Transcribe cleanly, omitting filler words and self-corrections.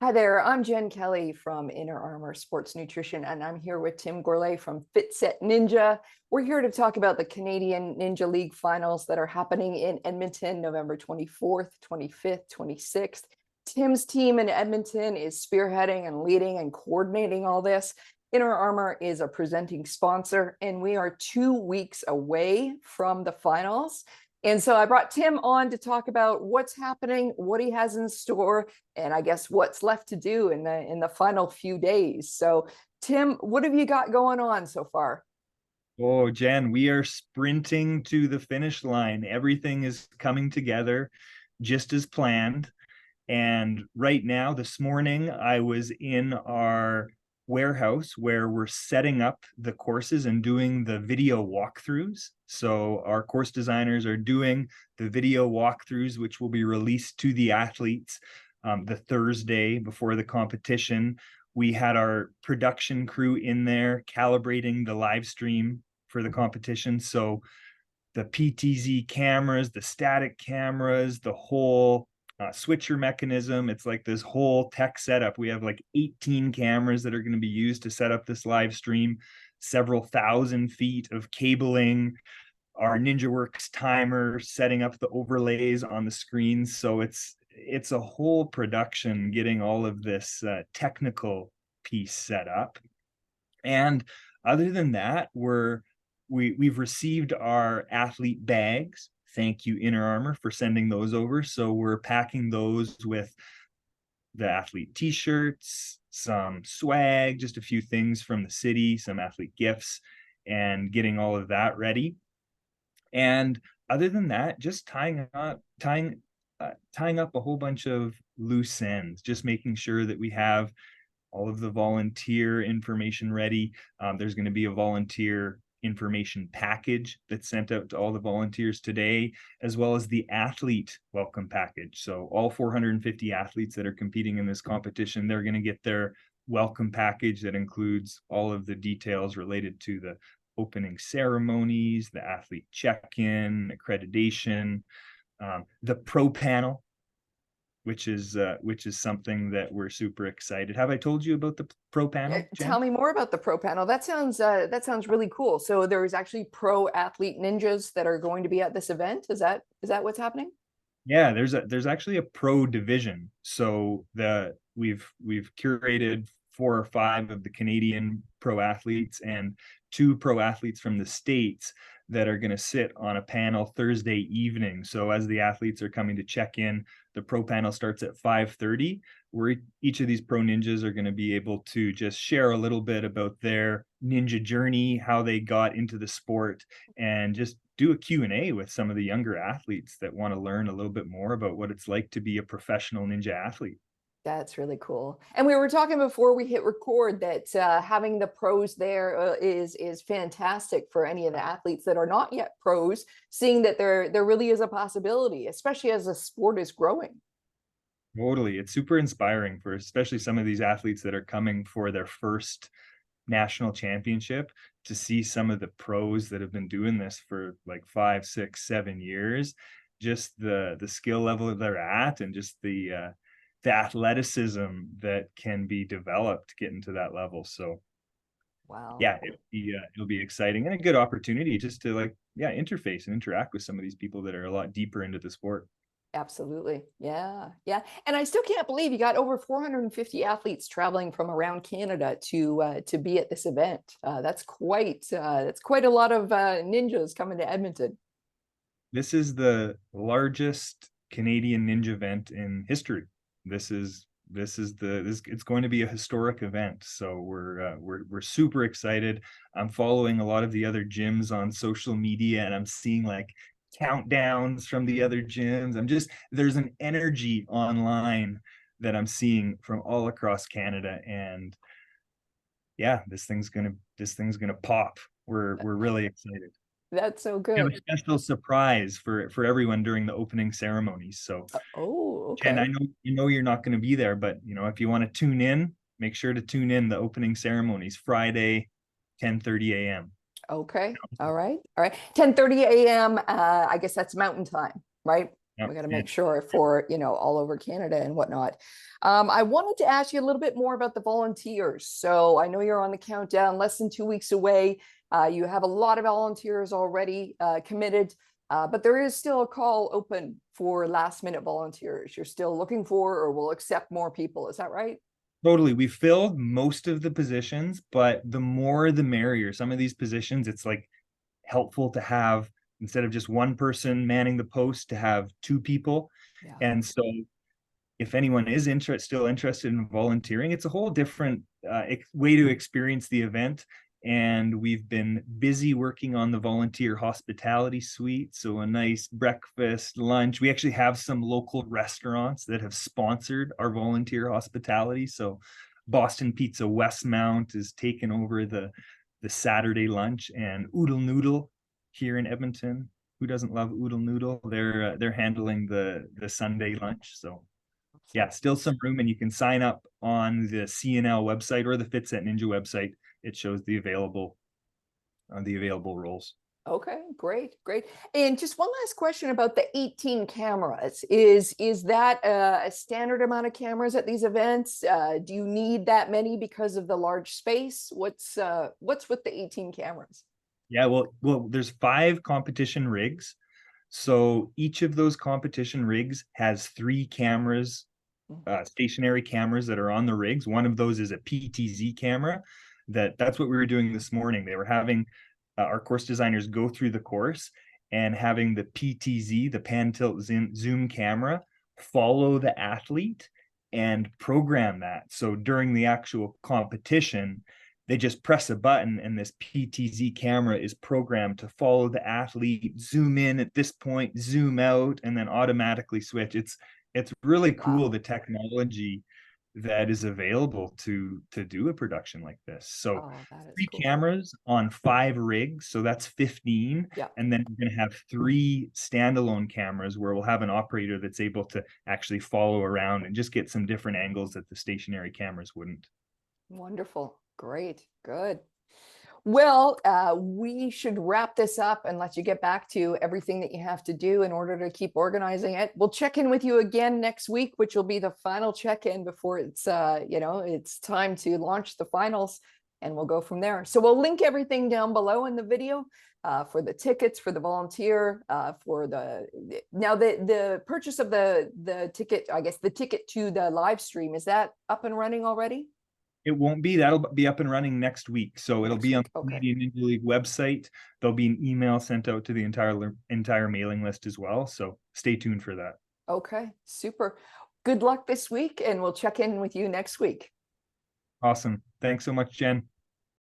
Hi there, I'm Jen Kelly from Inner Armour Sports Nutrition, and I'm here with Tim Gourlay from Fitset Ninja. We're here to talk about the Canadian Ninja League finals that are happening in Edmonton, November 24th, 25th, 26th. Tim's team in Edmonton is spearheading and leading and coordinating all this. Inner Armour is a presenting sponsor, and we are 2 weeks away from the finals. And so I brought Tim on to talk about what's happening, what he has in store, and I guess what's left to do in the final few days. So, Tim, what have you got going on so far? Oh, Jen, we are sprinting to the finish line. Everything is coming together just as planned. And right now, this morning, I was in our warehouse where we're setting up the courses and doing the video walkthroughs. So our course designers are doing the video walkthroughs, which will be released to the athletes the Thursday before the competition. We had our production crew in there calibrating the live stream for the competition. So the PTZ cameras, the static cameras, the whole switcher mechanism. It's like this whole tech setup. We have like 18 cameras that are going to be used to set up this live stream, several thousand feet of cabling, our NinjaWorks timer, setting up the overlays on the screens. So it's a whole production getting all of this technical piece set up. And other than that, we've received our athlete bags. Thank you, Inner Armour, for sending those over. So we're packing those with the athlete t-shirts, some swag, just a few things from the city, some athlete gifts, and getting all of that ready. And other than that, just tying up a whole bunch of loose ends, just making sure that we have all of the volunteer information ready. There's going to be a volunteer information package that's sent out to all the volunteers today, as well as the athlete welcome package. So all 450 athletes that are competing in this competition, they're going to get their welcome package that includes all of the details related to the opening ceremonies, the athlete check-in, accreditation, the pro panel, which is something that we're super excited. Have I told you about the pro panel, Jen? Tell me more about the pro panel. That sounds really cool. So there's actually pro athlete ninjas that are going to be at this event. Is that what's happening? Yeah, there's actually a pro division. So we've curated 4 or 5 of the Canadian pro athletes and 2 pro athletes from the States that are going to sit on a panel Thursday evening. So as the athletes are coming to check in, the pro panel starts at 5:30, where each of these pro ninjas are going to be able to just share a little bit about their ninja journey, how they got into the sport, and just do a Q&A with some of the younger athletes that want to learn a little bit more about what it's like to be a professional ninja athlete. That's really cool. And we were talking before we hit record that having the pros there is fantastic for any of the athletes that are not yet pros, seeing that there really is a possibility, especially as the sport is growing. Totally. It's super inspiring for especially some of these athletes that are coming for their first national championship, to see some of the pros that have been doing this for like 5, 6, 7 years, just the skill level that they're at, and just the athleticism that can be developed getting to that level. So Wow. yeah, it'll be exciting and a good opportunity just to interface and interact with some of these people that are a lot deeper into the sport. Absolutely. Yeah. Yeah. And I still can't believe you got over 450 athletes traveling from around Canada to be at this event. That's quite a lot of ninjas coming to Edmonton. This is the largest Canadian ninja event in history. It's going to be a historic event. So we're super excited. I'm following a lot of the other gyms on social media, and I'm seeing like countdowns from the other gyms. There's an energy online that I'm seeing from all across Canada, and yeah, this thing's gonna pop. We're really excited. That's so We have good. a special surprise for everyone during the opening ceremonies. So, Oh, Jen, I okay. know you're not going to be there, but if you want to tune in, make sure to tune in the opening ceremonies Friday, 10:30 a.m. Okay. All right. All right. 10:30 a.m. I guess that's mountain time, right? Yep. We got to And make sure for, all over Canada and whatnot. I wanted to ask you a little bit more about the volunteers. So I know you're on the countdown, less than 2 weeks away. You have a lot of volunteers already committed, but there is still a call open for last minute volunteers. You're still looking for or will accept more people. Is that right? totally, we filled most of the positions, but the more the merrier. Some of these positions, it's like helpful to have, instead of just one person manning the post, to have two people. Yeah. And so if anyone is still interested in volunteering, it's a whole different way to experience the event. And we've been busy working on the volunteer hospitality suite. So a nice breakfast, lunch. We actually have some local restaurants that have sponsored our volunteer hospitality. So Boston Pizza Westmount is taking over the Saturday lunch, and Oodle Noodle here in Edmonton. Who doesn't love Oodle Noodle? They're handling the Sunday lunch. So yeah, still some room, and you can sign up on the CNL website or the Fitset Ninja website. It shows the available roles. Okay, great, great. And just one last question about the 18 cameras. Is that a standard amount of cameras at these events? Do you need that many because of the large space? What's with the 18 cameras? Yeah, well, there's 5 competition rigs. So each of those competition rigs has 3 cameras, stationary cameras that are on the rigs. One of those is a PTZ camera. That's what we were doing this morning. They were having our course designers go through the course and having the PTZ, the pan tilt zoom camera, follow the athlete and program that. So during the actual competition, they just press a button and this PTZ camera is programmed to follow the athlete, zoom in at this point, zoom out, and then automatically switch. It's really cool, Wow. the technology that is available to do a production like this. So Oh, that is 3 cool. cameras on 5 rigs, so that's 15. Yeah. And then we're going to have 3 standalone cameras where we'll have an operator that's able to actually follow around and just get some different angles that the stationary cameras wouldn't. Wonderful. Great. Good. Well, we should wrap this up and let you get back to everything that you have to do in order to keep organizing it. We'll check in with you again next week, which will be the final check-in before it's time to launch the finals, and we'll go from there. So we'll link everything down below in the video for the tickets, for the volunteer, for the purchase of the ticket. I guess the ticket to the live stream, is that up and running already? It won't be. That'll be up and running next week. So it'll Next be on week. the Okay. Canadian Ninja League website. There'll be an email sent out to the entire mailing list as well. So stay tuned for that. Okay, super. Good luck this week, and we'll check in with you next week. Awesome. Thanks so much, Jen.